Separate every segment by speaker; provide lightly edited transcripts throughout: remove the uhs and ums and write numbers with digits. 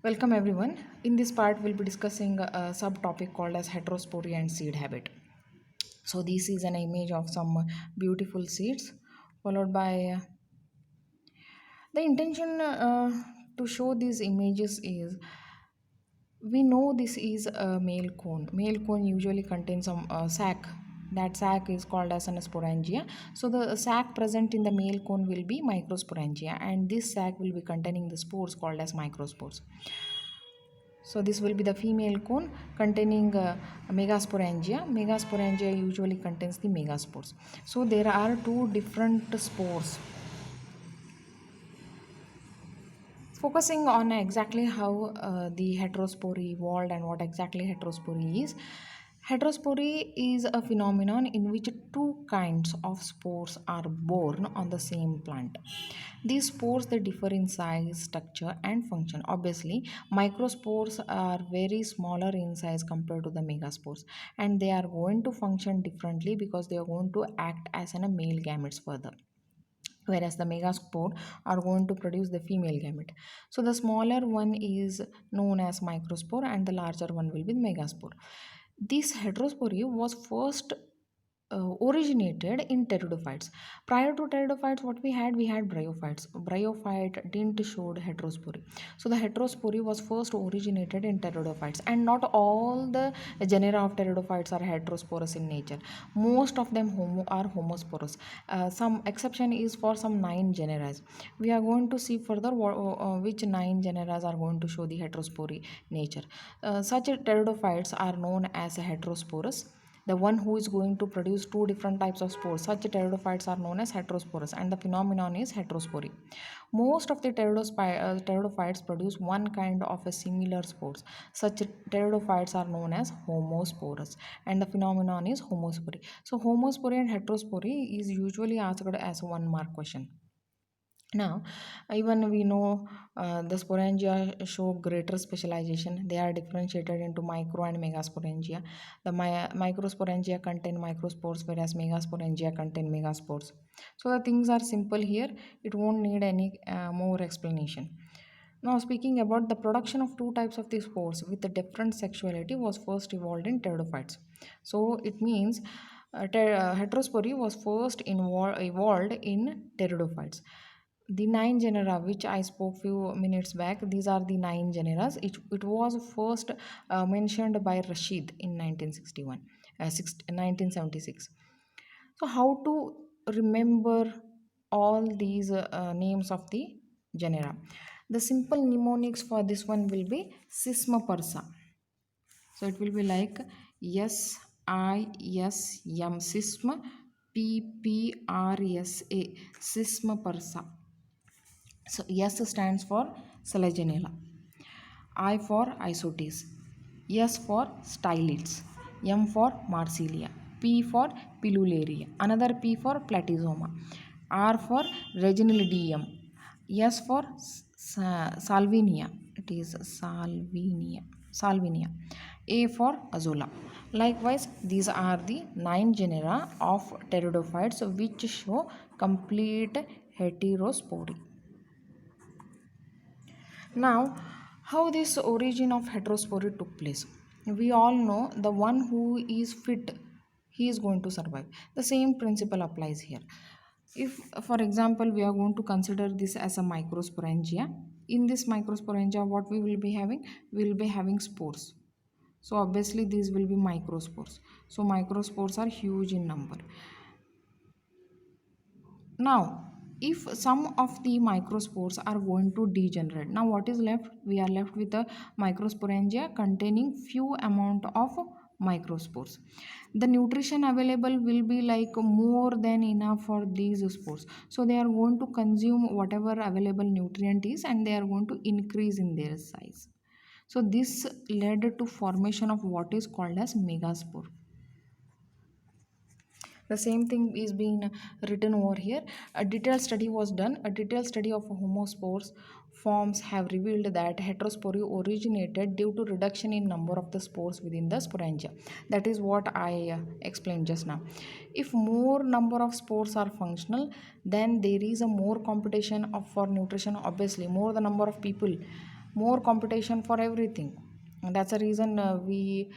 Speaker 1: Welcome everyone. In this part, we'll be discussing a subtopic called as heterospory and seed habit. So this is an image of some beautiful seeds, followed by the intention to show these images is we know this is a male cone. Male cone usually contains some sac. That sac is called as an sporangia. So the sac present in the male cone will be microsporangia, and this sac will be containing the spores called as microspores. So this will be the female cone containing megasporangia. Megasporangia usually contains the megaspores. So there are two different spores. Focusing on exactly how the heterospory evolved and what exactly heterospory is. Heterospory is a phenomenon in which two kinds of spores are born on the same plant. These spores they differ in size, structure, and function. Obviously, microspores are very smaller in size compared to the megaspores, and they are going to function differently because they are going to act as a male gametes further, whereas the megaspore are going to produce the female gamete. So the smaller one is known as microspore and the larger one will be megaspore. This heterospory was first originated in pteridophytes. Prior to pteridophytes, what we had bryophytes. Bryophyte didn't showed heterospory. So the heterospory was first originated in pteridophytes, and not all the genera of pteridophytes are heterosporous in nature. Most of them are homosporous. Some exception is for some 9 genera. We are going to see further which 9 genera are going to show the heterospory nature. Such pteridophytes are known as heterosporous. The one who is going to produce two different types of spores, such pteridophytes are known as heterosporous, and the phenomenon is heterospory. Most of the pteridophytes produce one kind of a similar spores. Such pteridophytes are known as homosporous, and the phenomenon is homospory. So homospory and heterospory is usually asked as one mark question. Now, even we know the sporangia show greater specialization. They are differentiated into micro and megasporangia. The microsporangia contain microspores, whereas megasporangia contain megaspores. So the things are simple here. It won't need any more explanation. Now, speaking about the production of two types of these spores with a different sexuality was first evolved in pteridophytes. So it means heterospory was first evolved in pteridophytes. The 9 genera which I spoke few minutes back, these are the 9 genera. It was first mentioned by Rashid in 1976. So how to remember all these names of the genera? The simple mnemonics for this one will be Sisma Parsa. So it will be like SISM Sisma PPRSA Sisma Parsa. So S stands for Selaginella, I for Isotis, S for Stylites, M for Marsilia, P for Pilularia, another P for Platysoma, R for Reginaldium, S for Salvinia, it is Salvinia, A for Azolla. Likewise, these are the 9 genera of pteridophytes which show complete heterospory. Now, how this origin of heterospory took place? We all know the one who is fit, he is going to survive. The same principle applies here. If, for example, we are going to consider this as a microsporangia, in this microsporangia, what we will be having? We will be having spores. So obviously, these will be microspores. So microspores are huge in number. Now, if some of the microspores are going to degenerate, now what is left? We are left with a microsporangia containing few amount of microspores. The nutrition available will be like more than enough for these spores. So they are going to consume whatever available nutrient is, and they are going to increase in their size. So this led to formation of what is called as megaspore. The same thing is being written over here. A detailed study was done. A detailed study of homospores forms have revealed that heterospory originated due to reduction in number of the spores within the sporangia. That is what I explained just now. If more number of spores are functional, then there is a more competition for nutrition. Obviously, more the number of people, more competition for everything. And that's the reason we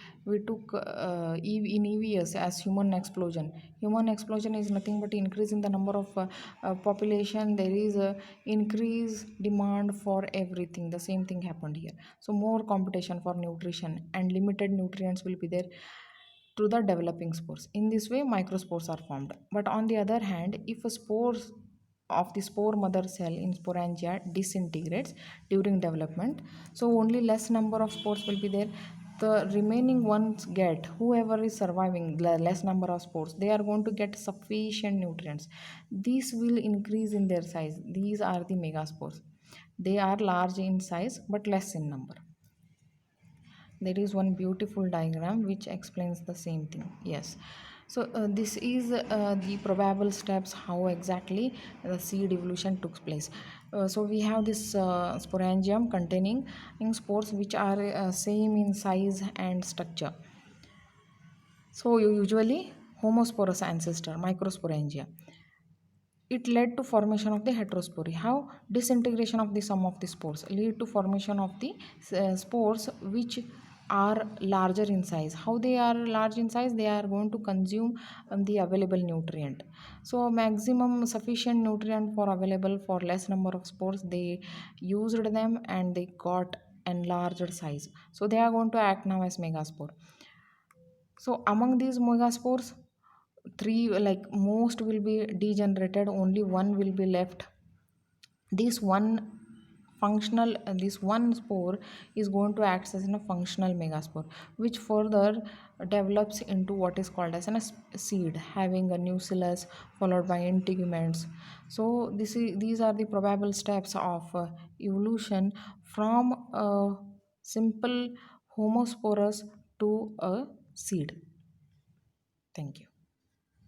Speaker 1: took in EVS as human explosion. Human explosion is nothing but increase in the number of population. There is a increase demand for everything. The same thing happened here. So more competition for nutrition and limited nutrients will be there to the developing spores. In this way, microspores are formed. But on the other hand, if a spore of the spore mother cell in sporangia disintegrates during development, so only less number of spores will be there. The remaining ones get, whoever is surviving, the less number of spores, they are going to get sufficient nutrients. These will increase in their size. These are the megaspores. They are large in size but less in number. There is one beautiful diagram which explains the same thing. Yes, so this is the probable steps how exactly the seed evolution took place. So we have this sporangium containing spores which are same in size and structure. So usually homosporous ancestor microsporangia, it led to formation of the heterospory. How? Disintegration of the sum of the spores lead to formation of the spores which are larger in size. How they are large in size? They are going to consume the available nutrient. So maximum sufficient nutrient for available for less number of spores, they used them and they got enlarged size. So they are going to act now as megaspore. So among these megaspores, three, like most will be degenerated, only one will be left. This one functional, this one spore is going to act as a functional megaspore, which further develops into what is called as a seed, having a nucellus followed by integuments. So these are the probable steps of evolution from a simple homosporous to a seed. Thank you.